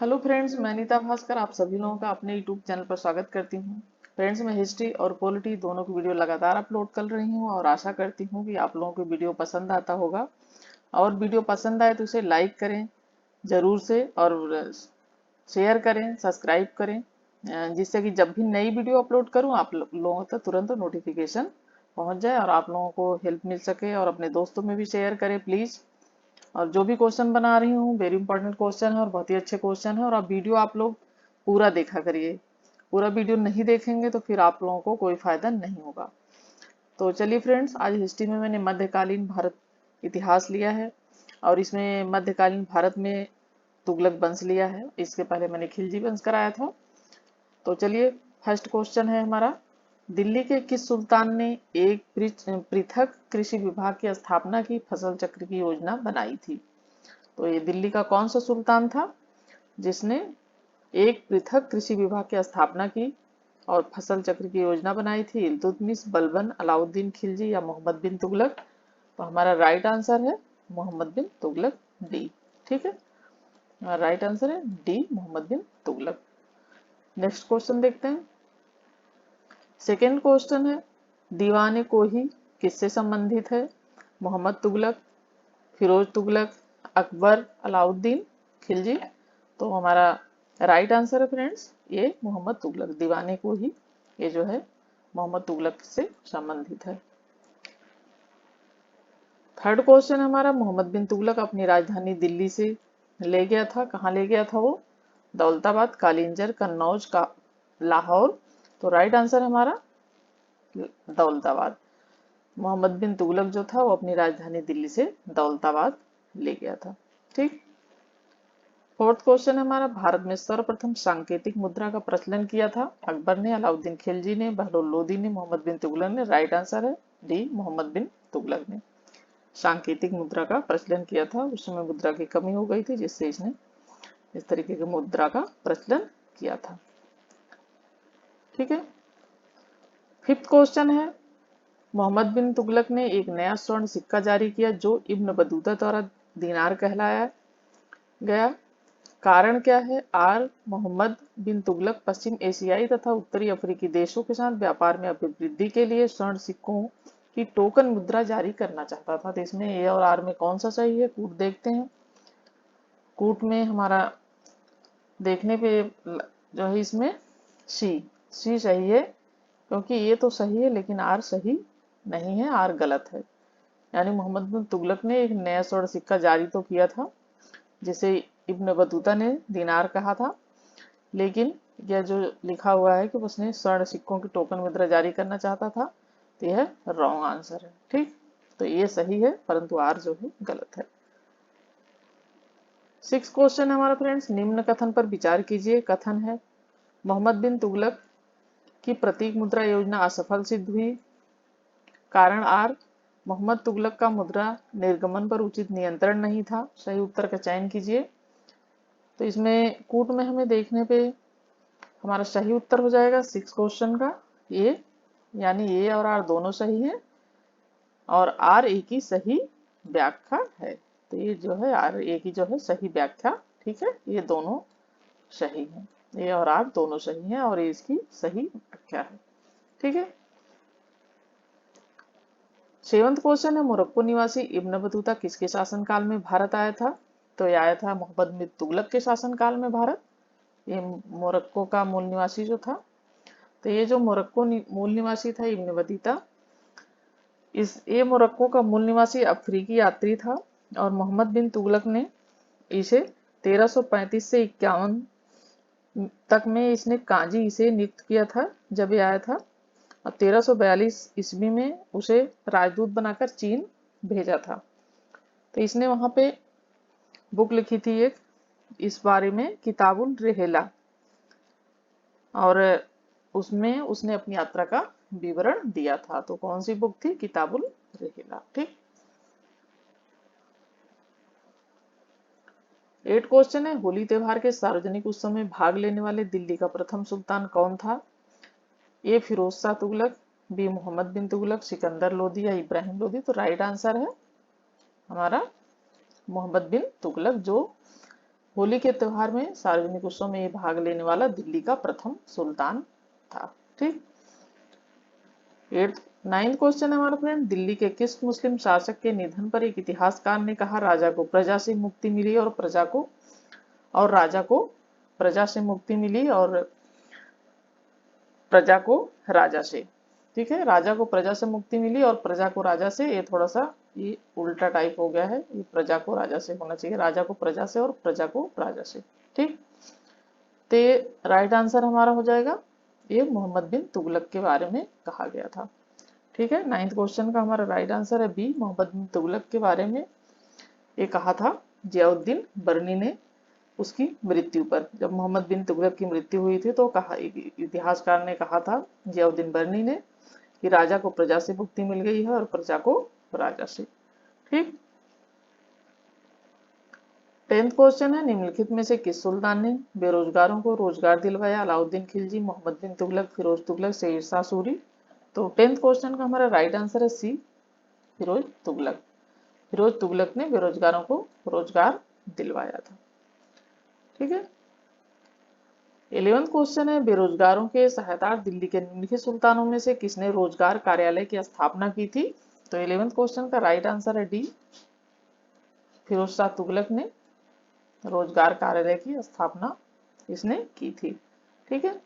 Hello friends, मैं नीता भास्कर आप सभी लोगों का अपने यूट्यूब चैनल पर स्वागत करती हूँ। फ्रेंड्स, मैं हिस्ट्री और पॉलिटी दोनों की वीडियो लगातार अपलोड कर रही हूँ और आशा करती हूँ कि आप लोगों को वीडियो पसंद आता होगा। और वीडियो पसंद आए तो इसे लाइक करें जरूर से, और शेयर करें, सब्सक्राइब करें, जिससे कि जब भी नई वीडियो अपलोड करूँ आप लोगों तक तुरंत नोटिफिकेशन पहुंच जाए और आप लोगों को हेल्प मिल सके। और अपने दोस्तों में भी शेयर करें प्लीज़। और जो भी क्वेश्चन बना रही हूँ वेरी इंपॉर्टेंट क्वेश्चन है और बहुत ही अच्छे क्वेश्चन है। और आप वीडियो आप लोग पूरा देखा करिए, पूरा वीडियो नहीं देखेंगे तो फिर आप लोगों को कोई फायदा नहीं होगा। तो चलिए फ्रेंड्स, आज हिस्ट्री में मैंने मध्यकालीन भारत इतिहास लिया है और इसमें मध्यकालीन भारत में तुगलक वंश लिया है। इसके पहले मैंने खिलजी वंश कराया था। तो चलिए, फर्स्ट क्वेश्चन है हमारा, दिल्ली के किस सुल्तान ने एक पृथक कृषि विभाग की स्थापना की फसल चक्र की योजना बनाई थी? तो ये दिल्ली का कौन सा सुल्तान था जिसने एक पृथक कृषि विभाग की स्थापना की और फसल चक्र की योजना बनाई थी? इल्तुतमिश, बलबन, अलाउद्दीन खिलजी या मोहम्मद बिन तुगलक? तो हमारा राइट आंसर है मोहम्मद बिन तुगलक, डी। ठीक है, राइट आंसर है डी, मोहम्मद बिन तुगलक। नेक्स्ट क्वेश्चन देखते हैं। सेकेंड क्वेश्चन है, दीवाने कोही किससे संबंधित है? मोहम्मद तुगलक, फिरोज तुगलक, अकबर, अलाउद्दीन खिलजी? तो हमारा राइट आंसर है फ्रेंड्स ये मोहम्मद तुगलक, दीवाने को ही ये जो है मोहम्मद तुगलक से संबंधित है। थर्ड क्वेश्चन हमारा, मोहम्मद बिन तुगलक अपनी राजधानी दिल्ली से ले गया था, कहाँ ले गया था वो? दौलताबाद, कालिंजर, कन्नौज का, लाहौर? तो राइट आंसर हमारा दौलताबाद। मोहम्मद बिन तुगलक जो था वो अपनी राजधानी दिल्ली से दौलताबाद ले गया था। ठीक। फोर्थ क्वेश्चन है हमारा, भारत में सर्वप्रथम सांकेतिक मुद्रा का प्रचलन किया था? अकबर ने, अलाउद्दीन खिलजी ने, बहलोल लोदी ने, मोहम्मद बिन तुगलक ने? राइट आंसर है डी, मोहम्मद बिन तुगलक ने सांकेतिक मुद्रा का प्रचलन किया था। उस समय मुद्रा की कमी हो गई थी जिससे इसने इस तरीके की मुद्रा का प्रचलन किया था। ठीक है। फिफ्थ क्वेश्चन है, मोहम्मद बिन तुगलक ने एक नया स्वर्ण सिक्का जारी किया जो इब्न बतूता द्वारा दीनार कहलाया गया। कारण क्या है? आर, मोहम्मद बिन तुगलक पश्चिम एशियाई तथा उत्तरी अफ्रीकी देशों के साथ व्यापार में अभिवृद्धि के लिए स्वर्ण सिक्कों की टोकन मुद्रा जारी करना चाहता था। तो इसमें ए और आर में कौन सा सही है? कूट देखते हैं। कूट में हमारा देखने पे जो है इसमें सी सी सही है, क्योंकि ये तो सही है लेकिन आर सही नहीं है, आर गलत है। यानी मोहम्मद बिन तुगलक ने एक नया स्वर्ण सिक्का जारी तो किया था जिसे इब्न बतूता ने दीनार कहा था, लेकिन यह जो लिखा हुआ है कि उसने स्वर्ण सिक्कों की टोकन मुद्रा जारी करना चाहता था, तो यह रॉन्ग आंसर है। ठीक, तो ये सही है परंतु आर जो है गलत है। सिक्स क्वेश्चन है हमारा फ्रेंड्स, निम्न कथन पर विचार कीजिए। कथन है, मोहम्मद बिन तुगलक की प्रतीक मुद्रा योजना असफल सिद्ध हुई। कारण आर, मोहम्मद तुगलक का मुद्रा निर्गमन पर उचित नियंत्रण नहीं था। सही उत्तर का चयन कीजिए। तो इसमें कूट में हमें देखने पे हमारा सही उत्तर हो जाएगा सिक्स क्वेश्चन का ए, यानी ए और आर दोनों सही है और आर ए की सही व्याख्या है। तो ये जो है आर ए की जो है सही व्याख्या, ठीक है, ये दोनों सही है, ए और आर दोनों सही है और ये इसकी सही व्याख्या है। ठीक है। सेवंथ क्वेश्चन है, मोरक्को निवासी इब्न बतूता किसके शासनकाल में भारत आया था? तो ये आया था मोहम्मद बिन तुगलक के शासनकाल में भारत। ये मोरक्को का मूल निवासी जो था, तो ये जो मोरक्को मूल निवासी था इब्न बतूता, ये मोरक्को का मूल निवासी अफ्रीकी यात्री था और मोहम्मद बिन तुगलक ने इसे 1335 से 51 तक में इसने काजी इसे नियुक्त किया था जब ये आया था। और 1342 ईस्वी में उसे राजदूत बनाकर चीन भेजा था। तो इसने वहां पे बुक लिखी थी एक इस बारे में, किताबुल रेहला, और उसमें उसने अपनी यात्रा का विवरण दिया था। तो कौन सी बुक थी? किताबुल रेहला। ठीक। 8 क्वेश्चन है, होली त्योहार के सार्वजनिक उत्सव में भाग लेने वाले दिल्ली का प्रथम सुल्तान कौन था? ए फिरोज शाह तुगलक, बी मोहम्मद बिन तुगलक, सिकंदर लोदी या इब्राहिम लोदी? तो राइट आंसर है हमारा मोहम्मद बिन तुगलक, जो होली के त्योहार में सार्वजनिक उत्सव में भाग लेने वाला दिल्ली का प्रथम सुल्तान था। ठीक। 9th क्वेश्चन है हमारा फ्रेंड, दिल्ली के किस मुस्लिम शासक के निधन पर एक इतिहासकार ने कहा राजा को प्रजा से मुक्ति मिली और राजा को प्रजा से मुक्ति मिली और प्रजा को राजा से। ठीक है, राजा को प्रजा से मुक्ति मिली और प्रजा को राजा से, ये थोड़ा सा ये उल्टा टाइप हो गया है, ये प्रजा को राजा से होना चाहिए, राजा को प्रजा से और प्रजा को राजा से। ठीक, तो राइट आंसर हमारा हो जाएगा, ये मोहम्मद बिन तुगलक के बारे में कहा गया था। ठीक है, 9th क्वेश्चन का हमारा राइट आंसर है बी, मोहम्मद बिन तुगलक के बारे में ये कहा था जियाउद्दीन बर्नी ने उसकी मृत्यु पर। जब मोहम्मद बिन तुगलक की मृत्यु हुई थी तो कहा, इतिहासकार ने कहा था जियाउद्दीन बर्नी ने कि राजा को प्रजा से मुक्ति मिल गई है और प्रजा को राजा से। ठीक। 10th क्वेश्चन है, निम्नलिखित में से किस सुल्तान ने बेरोजगारों को रोजगार दिलवाया? अलाउद्दीन खिलजी, मोहम्मद बिन तुगलक, फिरोज तुगलक, शेरशाह सूरी। तो 10th क्वेश्चन का हमारा राइट आंसर है सी, फिरोज तुगलक। फिरोज तुगलक ने बेरोजगारों को रोजगार दिलवाया था। ठीक है। 11th क्वेश्चन है, बेरोजगारों के सहायता दिल्ली के निम्नलिखित सुल्तानों में से किसने रोजगार कार्यालय की स्थापना की थी? तो 11th क्वेश्चन का राइट आंसर है डी, फिरोज शाह तुगलक ने रोजगार कार्यालय की स्थापना इसने की थी। ठीक है।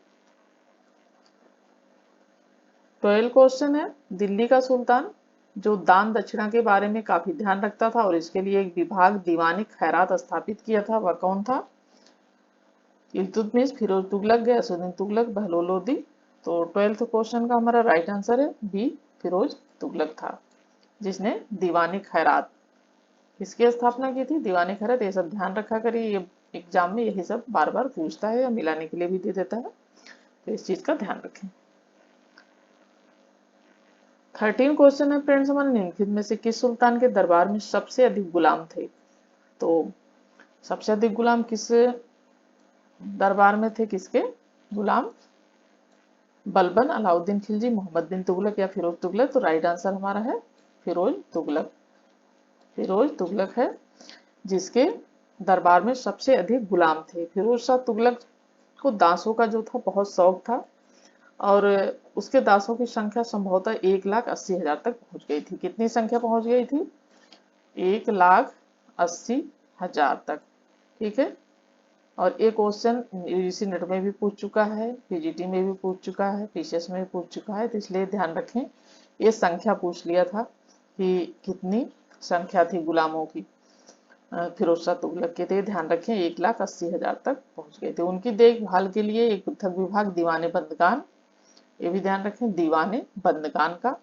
12th क्वेश्चन है, दिल्ली का सुल्तान जो दान दक्षिणा के बारे में काफी ध्यान रखता था और इसके लिए एक विभाग दीवानी खैरात स्थापित किया था, वह कौन था? इल्तुतमिश, फिरोज तुगलक, गयासुद्दीन तुगलक, बहलोल लोदी। तो 12th क्वेश्चन का हमारा राइट आंसर है बी, फिरोज तुगलक था जिसने दीवानी खैरात इसकी स्थापना की थी। दीवानी खैरात, ये सब ध्यान रखा करिए, ये एग्जाम में यही सब बार बार पूछता है या मिलाने के लिए भी दे देता है, तो इस चीज का ध्यान रखें। 13 क्वेश्चन है फ्रेंड्स हमारे, निम्नलिखित में से किस सुल्तान के दरबार में सबसे अधिक गुलाम थे? तो सबसे अधिक गुलाम किस दरबार में थे, किसके गुलाम? बलबन, अलाउद्दीन खिलजी, मोहम्मद बिन तुगलक या फिरोज तुगलक। तो राइट आंसर हमारा है फिरोज तुगलक। फिरोज तुगलक है जिसके दरबार में सबसे अधिक गुलाम थे। फिरोज शाह तुगलक को दासों का जो था बहुत शौक था और उसके दासों की संख्या संभवतः 1,80,000 तक पहुंच गई थी। कितनी संख्या पहुंच गई थी? 1,80,000 तक। ठीक है। और एक क्वेश्चन यूजीसी नेट में भी पूछ चुका है, पीजीटी में भी पूछ चुका है, पीसीएस में भी पूछ चुका है, तो इसलिए ध्यान रखें, ये संख्या पूछ लिया था कि कितनी संख्या थी गुलामों की फिरोज शाह तुगलक के। थे ध्यान रखें 1,80,000 तक पहुंच गए थे। उनकी देखभाल के लिए एक पृथक विभाग दीवाने बंदगान, ये भी ध्यान रखें, दीवाने बंदगान का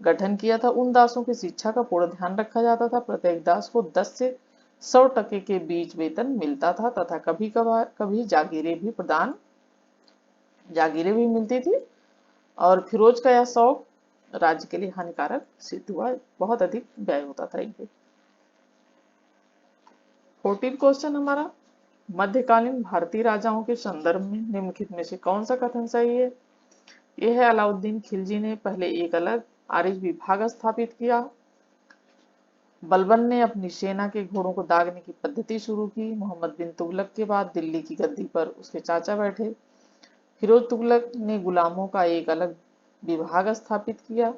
गठन किया था। उन दासों की शिक्षा का पूरा ध्यान रखा जाता था। प्रत्येक दास को 10 से 100% के बीच वेतन मिलता था तथा कभी जागीरें भी मिलती थी। और फिरोज का यह शौक राज्य के लिए हानिकारक सिद्ध हुआ, बहुत अधिक व्यय होता था इनके। 14 क्वेश्चन हमारा, मध्यकालीन भारतीय राजाओं के संदर्भ में निम्नलिखित में से कौन सा कथन सही है? यह है, अलाउद्दीन खिलजी ने पहले एक अलग आरिज विभाग स्थापित किया। बलबन ने अपनी सेना के घोड़ों को दागने की पद्धति शुरू की। मोहम्मद बिन तुगलक के बाद दिल्ली की गद्दी पर उसके चाचा बैठे। फिरोज तुगलक ने गुलामों का एक अलग विभाग स्थापित किया।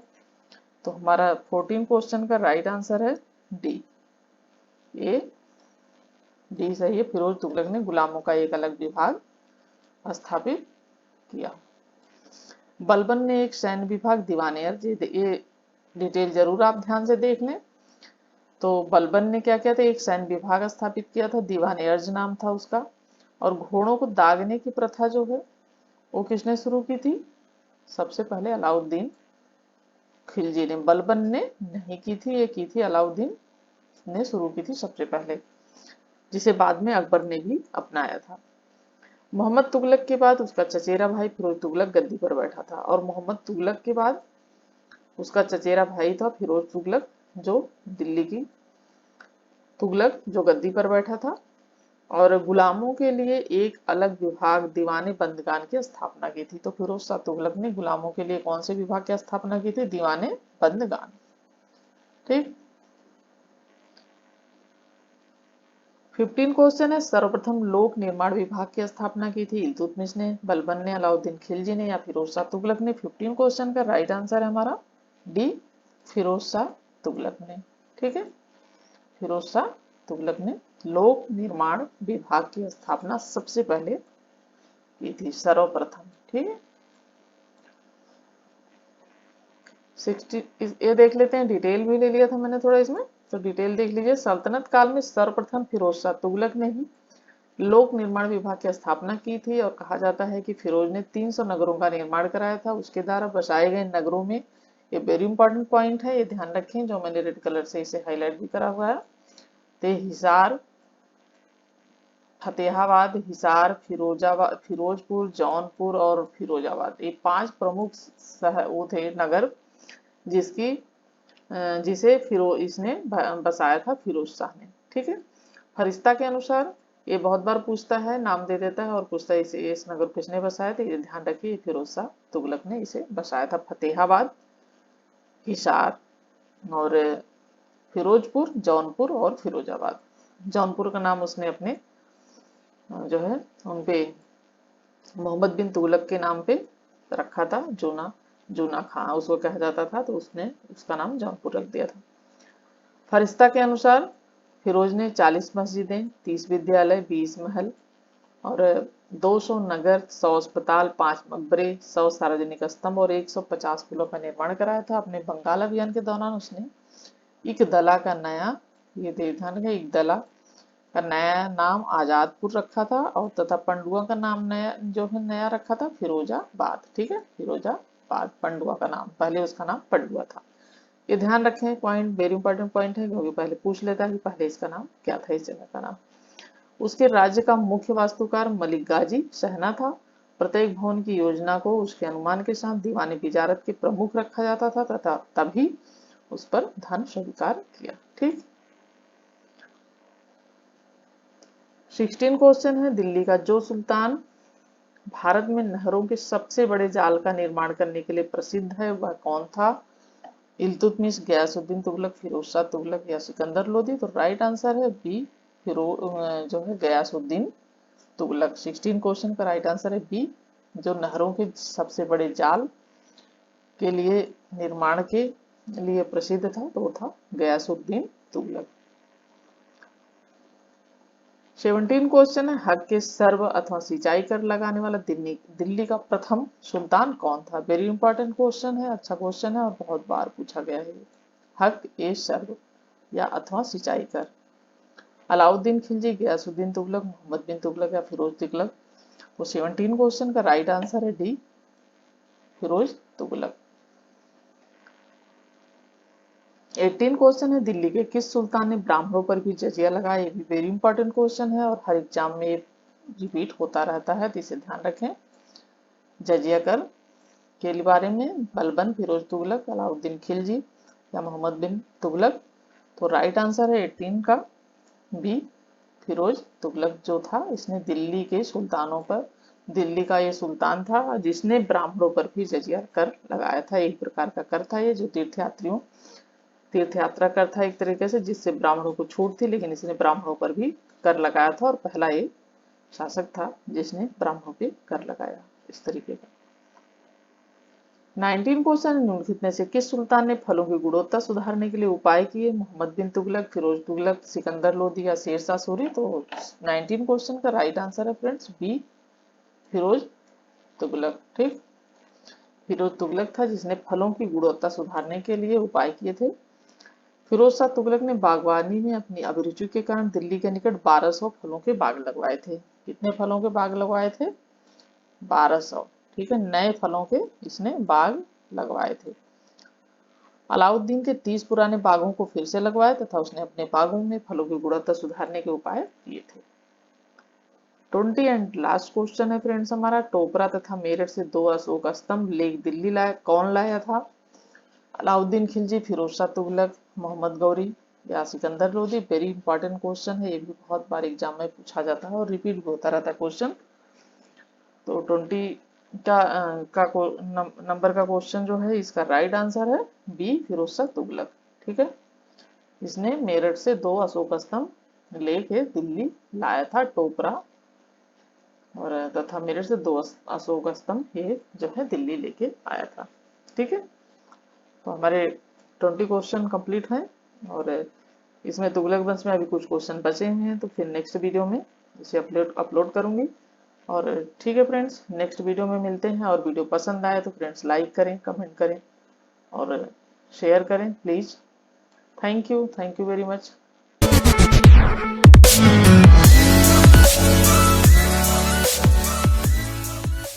तो हमारा 14 क्वेश्चन का राइट आंसर है डी, ये डी सही है, फिरोज तुगलक ने गुलामों का एक अलग विभाग स्थापित किया। बलबन ने एक सैन्य विभाग दीवाने अर्ज, ये डिटेल जरूर आप ध्यान से देख लें। तो बलबन ने क्या किया था, एक सैन्य विभाग स्थापित किया था, दीवाने अर्ज नाम था उसका। और घोड़ों को दागने की प्रथा जो है वो किसने शुरू की थी? सबसे पहले अलाउद्दीन खिलजी ने, बलबन ने नहीं की थी, ये की थी अलाउद्दीन ने शुरू की थी सबसे पहले, जिसे बाद में अकबर ने भी अपनाया था। मोहम्मद तुगलक के बाद उसका चचेरा भाई फिरोज तुगलक गद्दी पर बैठा था और मोहम्मद तुगलक के बाद उसका चचेरा भाई था फिरोज तुगलक जो दिल्ली की तुगलक जो गद्दी पर बैठा था और गुलामों के लिए एक अलग विभाग दीवाने बंदगान की स्थापना की थी। तो फिरोज शाह तुगलक ने गुलामों के लिए कौन से विभाग की स्थापना की थी? दीवाने बंदगान। ठीक। 15 क्वेश्चन है, सर्वप्रथम लोक निर्माण विभाग की स्थापना की थी इल्तुतमिश ने, बलबन ने, अलाउद्दीन खिलजी ने या फिरोज शाह तुगलक ने? 15 क्वेश्चन का राइट आंसर है हमारा डी, फिरोज शाह तुगलक ने। ठीक है, फिरोज शाह तुगलक ने लोक निर्माण विभाग की स्थापना सबसे पहले की थी, सर्वप्रथम। ठीक है, 60 ये देख लेते हैं, डिटेल भी ले लिया था मैंने थोड़ा इसमें, तो डिटेल देख लीजिए। सल्तनत काल में सर्वप्रथम फिरोज शाह तुगलक ने ही लोक निर्माण विभाग की स्थापना की थी और कहा जाता है कि फिरोज ने 300 नगरों का निर्माण कराया था। उसके द्वारा बसाए गए नगरों में, ये वेरी इंपॉर्टेंट पॉइंट है, ये ध्यान रखें, जो मैंने रेड कलर से इसे हाईलाइट भी करा हुआ है, ते हिसार, फतेहाबाद, हिसार, फिरोजाबाद, फिरोजपुर, जौनपुर और फिरोजाबाद, ये 5 प्रमुख वो थे नगर जिसकी जिसे फिरोज इसने बसाया था फिरोज शाह ने। ठीक है, फरिश्ता के अनुसार ये बहुत बार पूछता है, नाम दे देता है और पूछता है इसे इस नगर किसने बसाया था, ये ध्यान रखिए, फिरोज शाह तुगलक ने इसे बसाया था। फतेहाबाद, हिसार और फिरोजपुर, जौनपुर और फिरोजाबाद। जौनपुर का नाम उसने अपने जो है उनपे मोहम्मद बिन तुगलक के नाम पे रखा था, जूना जूना खां उसको कहा जाता था, तो उसने उसका नाम जौनपुर रख दिया था। फरिश्ता के अनुसार फिरोज ने 40 मस्जिदें, 30 विद्यालय, 20 महल और 200 नगर, 100 अस्पताल, 5 मकबरे, 100 सार्वजनिक स्तंभ और 150 पुलों का निर्माण कराया था। अपने बंगाल अभियान के दौरान उसने इकदला का नया, ये ध्यान रखें, इकदला का नया नाम आजादपुर रखा था और तथा पंडुआ का नाम नया जो है नया रखा था फिरोजाबाद। ठीक है, फिरोजाबाद पंडुआ का नाम, पहले उसका नाम पंडुआ था। ये ध्यान रखें, पॉइंट वेरी इंपॉर्टेंट पॉइंट है, क्योंकि पहले पूछ लेता है कि पहले इसका नाम क्या था, इस जगह का नाम। उसके राज्य का मुख्य वास्तुकार मलिक गाजी शहना था। प्रत्येक भवन की योजना को उसके अनुमान के साथ दीवानी बिजारत के प्रमुख रखा जाता था तथा तभी उस पर धन स्वीकार किया। ठीक, 16 क्वेश्चन है, दिल्ली का जो सुल्तान भारत में नहरों के सबसे बड़े जाल का निर्माण करने के लिए प्रसिद्ध है वह कौन था? इल्तुतमिश, गयासुद्दीन तुगलक, फिरोज शाह तुगलक या सिकंदर लोदी? तो राइट आंसर है बी, जो है गयासुद्दीन तुगलक। 16 क्वेश्चन का राइट आंसर है बी, जो नहरों के सबसे बड़े जाल के लिए निर्माण के लिए प्रसिद्ध था, तो वो था गयासुद्दीन तुगलक। 17 क्वेश्चन है, हक के सर्व अथवा सिंचाई कर लगाने वाला दिल्ली का प्रथम सुल्तान कौन था? वेरी इंपॉर्टेंट क्वेश्चन है, अच्छा क्वेश्चन है और बहुत बार पूछा गया है। हक ए सर्व या अथवा सिंचाई कर, अलाउद्दीन खिलजी, गयासुद्दीन तुगलक, मोहम्मद बिन तुगलक या फिरोज तुगलक? तो 17 क्वेश्चन का राइट आंसर है डी, फिरोज तुगलक। 18 क्वेश्चन है, दिल्ली के किस सुल्तान ने ब्राह्मणों पर भी जजिया लगाया? ये भी वेरी इंपॉर्टेंट क्वेश्चन है और हर एग्जाम में रिपीट होता रहता है, तो इसे ध्यान रखें। जजिया कर के बारे में बलबन, फिरोज तुगलक, अलाउद्दीन खिलजी या मोहम्मद बिन तुगलक? तो राइट आंसर है 18 का बी, फिरोज तुगलक जो था, इसने दिल्ली के सुल्तानों पर, दिल्ली का ये सुल्तान था जिसने ब्राह्मणों पर भी जजिया कर लगाया था। एक प्रकार का कर था ये, जो तीर्थ यात्रा कर था एक तरीके से, जिससे ब्राह्मणों को छूट थी, लेकिन इसने ब्राह्मणों पर भी कर लगाया था और पहला ये शासक था जिसने ब्राह्मणों पे कर लगाया इस तरीके का। 19 क्वेश्चन, निम्नलिखित में से किस सुल्तान ने फलों की गुणवत्ता सुधारने के लिए उपाय किए? मोहम्मद बिन तुगलक, फिरोज तुगलक, सिकंदर लोदी या शेरशाह सूरी? तो 19 क्वेश्चन का राइट आंसर है फ्रेंड्स बी, फिरोज तुगलक। ठीक, फिरोज तुगलक था जिसने फलों की गुणवत्ता सुधारने के लिए उपाय किए थे। फिरोज शाह तुगलक ने बागवानी में अपनी अभिरुचि के कारण दिल्ली के निकट 1200 फलों के बाग लगवाए थे। कितने फलों के बाग लगवाए थे? 1200। ठीक है, नए फलों के इसने बाग लगवाए थे। अलाउद्दीन के 30 पुराने बागों को फिर से लगवाया तथा उसने अपने बागों में फलों की गुणवत्ता सुधारने के उपाय किए थे। 20 एंड लास्ट क्वेश्चन है फ्रेंड्स हमारा, टोपरा तथा मेरठ से 2 अशोक स्तंभ लेक दिल्ली लाया, कौन लाया था? अलाउद्दीन खिलजी, फिरोज शाह तुगलक, मोहम्मद गौरी या Sikandar Lodi? Very important question है, ये भी बहुत बार एग्जाम में पूछा जाता है और रिपीट भी होता रहता है क्वेश्चन। तो 20 नंबर का क्वेश्चन जो है, इसका राइट आंसर है बी, फिरोज शाह तुगलक। ठीक है, इसने मेरठ से 2 अशोक स्तंभ लेके दिल्ली लाया था टोपरा, और तथा मेरठ से 2 अशोक स्तंभ ये जो है दिल्ली लेके आया था। ठीक है, तो हमारे 20 क्वेश्चन कंप्लीट हैं, और इसमें तुगलक वंश में अभी कुछ क्वेश्चन बचे हुए हैं, तो फिर नेक्स्ट वीडियो में इसे अपलोड करूंगी। और ठीक है फ्रेंड्स, नेक्स्ट वीडियो में मिलते हैं, और वीडियो पसंद आए तो फ्रेंड्स लाइक करें, कमेंट करें और शेयर करें please. Thank you very much.